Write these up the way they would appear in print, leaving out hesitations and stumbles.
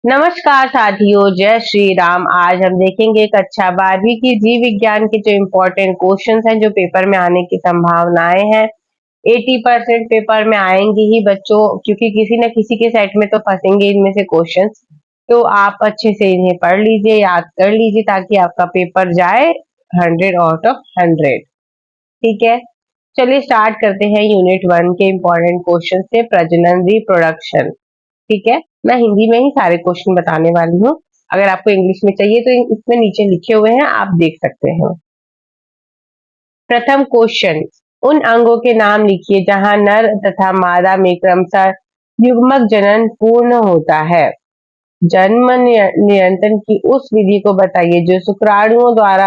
नमस्कार साथियों, जय श्री राम। आज हम देखेंगे कक्षा 12वीं की जीव विज्ञान के जो इम्पोर्टेंट क्वेश्चंस हैं, जो पेपर में आने की संभावनाएं हैं। 80% पेपर में आएंगे ही बच्चों, क्योंकि किसी न किसी के सेट में तो फंसेंगे इनमें से क्वेश्चंस। तो आप अच्छे से इन्हें पढ़ लीजिए, याद कर लीजिए, ताकि आपका पेपर जाए 100 आउट ऑफ 100। ठीक है, चलिए स्टार्ट करते हैं यूनिट 1 के इम्पोर्टेंट क्वेश्चन से। प्रजनन, रिप्रोडक्शन। ठीक है, मैं हिंदी में ही सारे क्वेश्चन बताने वाली हूँ। अगर आपको इंग्लिश में चाहिए तो इसमें नीचे लिखे हुए हैं, आप देख सकते हैं। प्रथम क्वेश्चन, उन अंगों के नाम लिखिए जहां नर तथा मादा में क्रमशः युग्मक जनन पूर्ण होता है। जन्म नियंत्रण की उस विधि को बताइए जो शुक्राणुओं द्वारा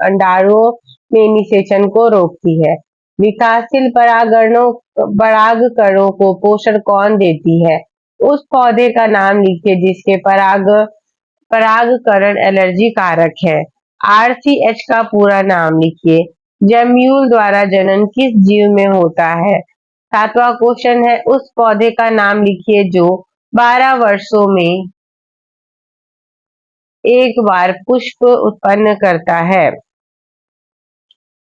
अंडाणुओं में निषेचन को रोकती है। विकासशील परागकणों को पोषण कौन देती है। उस पौधे का नाम लिखिए जिसके परागकण एलर्जी कारक है। RCH का पूरा नाम लिखिए। जम्यूल द्वारा जनन किस जीव में होता है। 7वां क्वेश्चन है, उस पौधे का नाम लिखिए जो 12 वर्षों में एक बार पुष्प उत्पन्न करता है।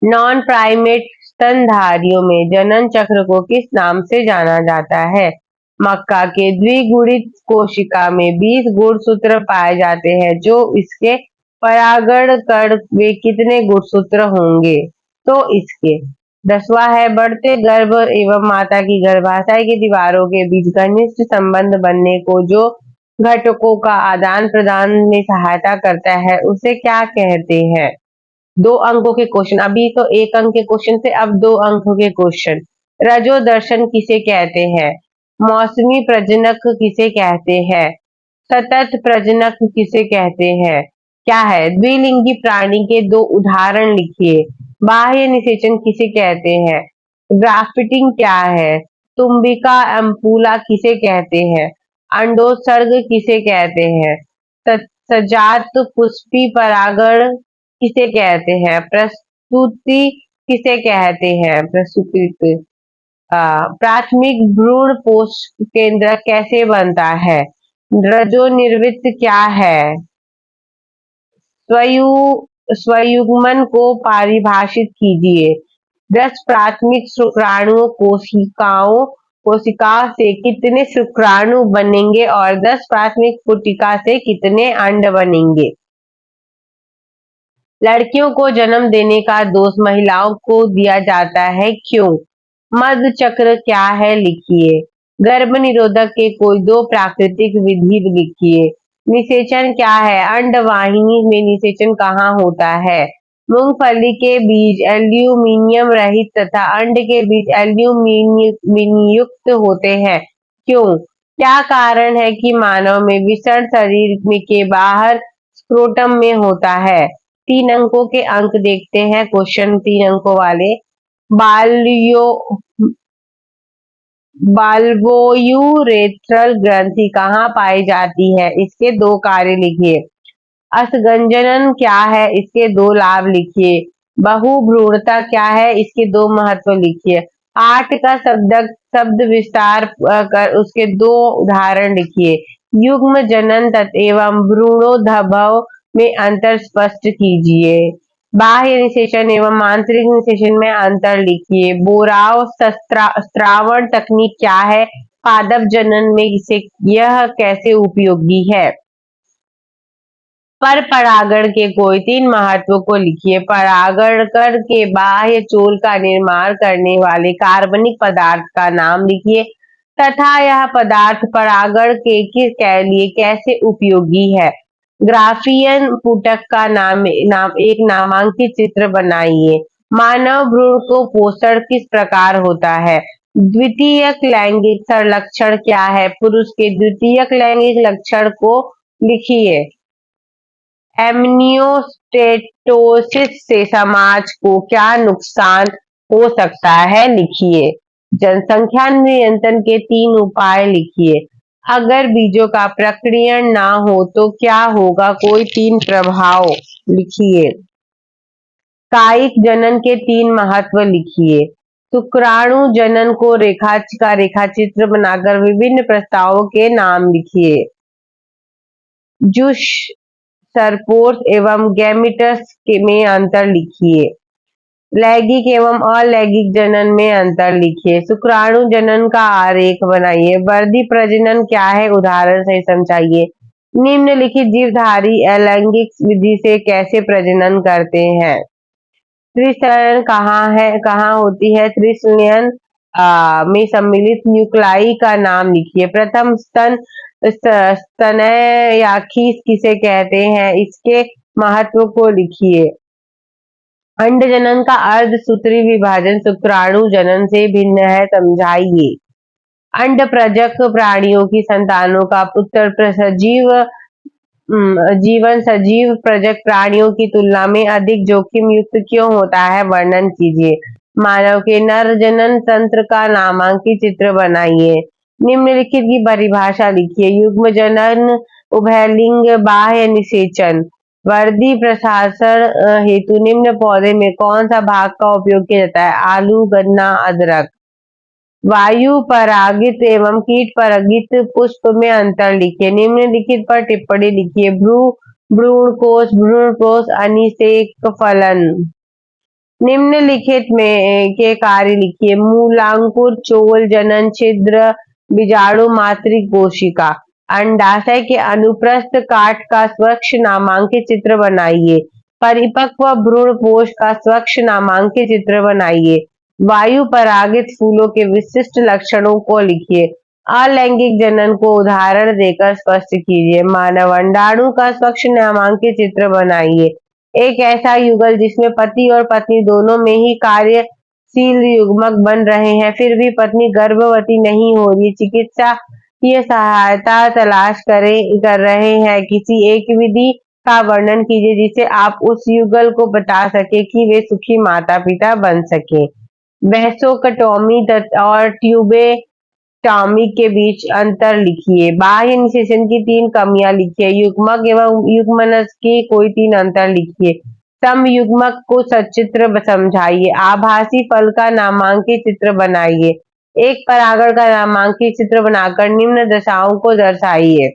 नॉन प्राइमेट स्तनधारियों में जनन चक्र को किस नाम से जाना जाता है। मक्का के द्विगुणित कोशिका में 20 गुणसूत्र पाए जाते हैं, जो इसके परागण कण में कितने गुणसूत्र होंगे। तो इसके 10वां है, बढ़ते गर्भ एवं माता की गर्भाशय की दीवारों के बीच घनिष्ठ संबंध बनने को जो घटकों का आदान प्रदान में सहायता करता है, उसे क्या कहते हैं। 2 अंकों के क्वेश्चन, अभी तो 1 अंक के क्वेश्चन थे, अब 2 अंकों के क्वेश्चन। रजोदर्शन किसे कहते हैं। मौसमी प्रजनक किसे कहते हैं। सतत प्रजनक किसे कहते हैं। क्या है। द्विलिंगी प्राणी के 2 उदाहरण लिखिए। बाह्य निषेचन किसे कहते हैं। ग्राफ्टिंग क्या है। तुम्बिका एम्पुला किसे कहते हैं। अंडोत्सर्ग किसे कहते हैं। सजात पुष्पी परागण किसे कहते हैं। प्रस्तुति किसे कहते हैं। प्रस्तुति। प्राथमिक भ्रूण पोष केंद्र कैसे बनता है। रजोनिर्वृत्त क्या है। स्वयुग्मन को परिभाषित कीजिए। 10 प्राथमिक शुक्राणु कोशिका से कितने शुक्राणु बनेंगे और 10 प्राथमिक पुटिका से कितने अंड बनेंगे। लड़कियों को जन्म देने का दोष महिलाओं को दिया जाता है, क्यों। मध्य चक्र क्या है, लिखिए। गर्भ निरोधक के कोई 2 प्राकृतिक विधि लिखिए। निषेचन क्या है। अंडवाहिनी में निषेचन कहाँ होता है। मूंगफली के बीज एल्यूमीनियम रहित तथा अंड के बीज एल्यूमीनियम युक्त होते हैं, क्यों। क्या कारण है कि मानव में विषण शरीर में के बाहर स्क्रोटम में होता है। 3 अंकों के अंक देखते हैं। क्वेश्चन 3 अंकों वाले। बाल्वोयूरेथ्रल ग्रंथि कहाँ पाई जाती है। इसके 2 कार्य लिखिए। असंगजनन क्या है, इसके 2 लाभ लिखिए। बहुभ्रूणता क्या है, इसके 2 महत्व लिखिए। 8 का शब्द विस्तार कर उसके 2 उदाहरण लिखिए। युग्म जनन एवं भ्रूणोद्भव में अंतर स्पष्ट कीजिए। बाह्य निषेचन एवं आंतरिक निषेचन में अंतर लिखिए। बोराव स्त्रावण तकनीक क्या है। पादप जनन में यह कैसे उपयोगी है। पर परागण के कोई 3 महत्व को लिखिए। परागणकण के बाह्य चोल का निर्माण करने वाले कार्बनिक पदार्थ का नाम लिखिए तथा यह पदार्थ परागण के लिए कैसे उपयोगी है। ग्राफियन पुटक का नाम एक नामांकित चित्र बनाइए। मानव भ्रूण को पोषण किस प्रकार होता है। द्वितीयक लैंगिक लक्षण क्या है। पुरुष के द्वितीयक लैंगिक लक्षण को लिखिए। एमनियोस्टेटोसिस से समाज को क्या नुकसान हो सकता है, लिखिए। जनसंख्या नियंत्रण के 3 उपाय लिखिए। अगर बीजों का प्रकीर्णन ना हो तो क्या होगा, कोई 3 प्रभाव लिखिए। कायिक जनन के 3 महत्व लिखिए। शुक्राणु जनन को रेखाचित्र बनाकर विभिन्न प्रस्तावों के नाम लिखिए। जुश सरपोर्स एवं गैमीटस में अंतर लिखिए। लैंगिक एवं अलैंगिक जनन में अंतर लिखिए। शुक्राणु जनन का आरेख बनाइए। वर्धी प्रजनन क्या है, उदाहरण से समझाइए। निम्नलिखित जीवधारी अलैंगिक विधि से कैसे प्रजनन करते हैं। त्रिसरण कहाँ होती है। त्रिसरण में सम्मिलित न्यूक्लाई का नाम लिखिए। प्रथम स्तन स्तनयाखी किसे कहते हैं, इसके महत्व को लिखिए। अंड जनन का अर्धसूत्री विभाजन शुक्राणु जनन से भिन्न है, समझाइए। अंड प्रजक प्राणियों की संतानों का पुत्र जीवन सजीव प्रजक प्राणियों की तुलना में अधिक जोखिम युक्त क्यों होता है, वर्णन कीजिए। मानव के नर जनन तंत्र का नामांकित चित्र बनाइए। निम्नलिखित की परिभाषा लिखिए। युग्म जनन, उभयलिंग बाह्य निषेचन। वर्दी प्रशासन हेतु निम्न पौधे में कौन सा भाग का उपयोग किया जाता है, आलू, गन्ना, अदरक। वायु परागित एवं कीट परागित पुष्प में अंतर लिखिए। निम्नलिखित पर टिप्पणी लिखिए। भ्रूणकोश अनिषेक फलन। निम्नलिखित में के कार्य लिखिए। मूलांकुर, चोल, जनन छिद्र, बीजाणु मातृ कोशिका। अंडाशय के अनुप्रस्थ काट का स्वच्छ नामांकित चित्र बनाइए। परिपक्व भ्रूणपोष का स्वच्छ नामांकित चित्र बनाइए। वायु परागित फूलों के विशिष्ट लक्षणों को लिखिए। अलैंगिक जनन को उदाहरण देकर स्पष्ट कीजिए। मानव अंडाणु का स्वच्छ नामांकित चित्र बनाइए। एक ऐसा युगल जिसमें पति और पत्नी दोनों में ही कार्यशील युग्मक बन रहे हैं, फिर भी पत्नी गर्भवती नहीं हो रही, चिकित्सा की सहायता तलाश कर रहे हैं। किसी एक विधि का वर्णन कीजिए जिससे आप उस युगल को बता सके कि वे सुखी माता पिता बन सके। वैसोकटोमी और ट्यूबेक्टोमी के बीच अंतर लिखिए। बाह्य निषेचन की 3 कमियां लिखिए। युग्मक एवं युग्मनज की कोई 3 अंतर लिखिए। समयुग्मक को सचित्र समझाइए। आभासी फल का नामांकित चित्र बनाइए। एक परागण का नामांकित चित्र बनाकर निम्न दशाओं को दर्शाइए।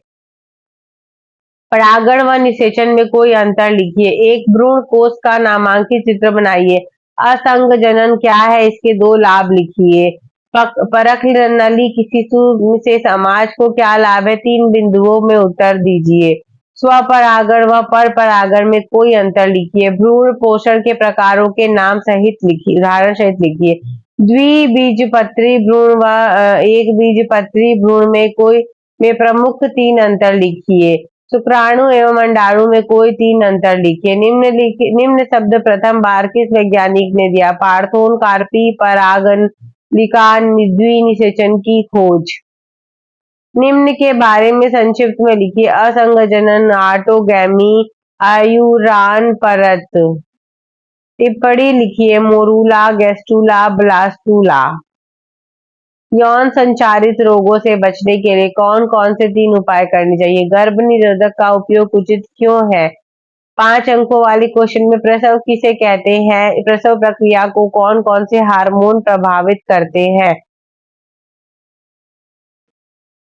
परागण व निषेचन में कोई अंतर लिखिए। एक भ्रूण कोश का नामांकित चित्र बनाइए। असंग जनन क्या है, इसके 2 लाभ लिखिए। परख नली की शिशु से समाज को क्या लाभ है, 3 बिंदुओं में उत्तर दीजिए। स्वपरागण व परपरागण में कोई अंतर लिखिए। भ्रूण पोषण के प्रकारों के नाम सहित लिखिए, उदाहरण सहित लिखिए। द्विबीजपत्री भ्रूण व एक बीजपत्री भ्रूण में प्रमुख 3 अंतर लिखिए। शुक्राणु एवं अंडाणु में कोई 3 अंतर लिखिए। निम्न शब्द प्रथम बार किस वैज्ञानिक ने दिया, पार्थोन कार्पी। परागलिका द्विनिषेचन की खोज। निम्न के बारे में संक्षिप्त में लिखिए। असंग जनन, ऑटोगैमी, आयुरान परत। टिप्पणी लिखिए। Morula, gastrula, blastula. यौन संचारित रोगों से बचने के लिए कौन कौन से 3 उपाय करने चाहिए। गर्भ निरोधक का उपयोग उचित क्यों है। 5 अंकों वाली क्वेश्चन में प्रसव किसे कहते हैं, प्रसव प्रक्रिया को कौन कौन से हार्मोन प्रभावित करते हैं।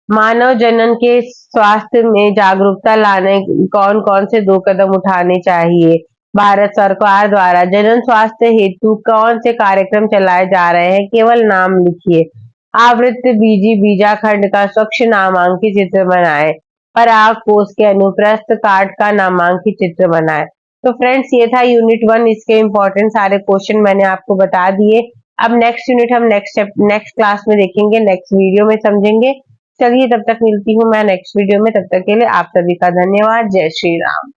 मानव जनन के स्वास्थ्य में जागरूकता लाने कौन कौन से 2 कदम उठाने चाहिए। भारत सरकार द्वारा जनन स्वास्थ्य हेतु कौन से कार्यक्रम चलाए जा रहे हैं, केवल नाम लिखिए। आवृत्त बीजी बीजाखंड का स्वच्छ नामांकित चित्र बनाएं। पराग कोश के अनुप्रस्थ काट का नामांकित चित्र बनाएं। तो फ्रेंड्स, ये था यूनिट 1, इसके इंपॉर्टेंट सारे क्वेश्चन मैंने आपको बता दिए। अब नेक्स्ट यूनिट हम नेक्स्ट क्लास में देखेंगे, नेक्स्ट वीडियो में समझेंगे। चलिए, तब तक मिलती हूँ मैं नेक्स्ट वीडियो में। तब तक के लिए आप सभी का धन्यवाद। जय श्री राम।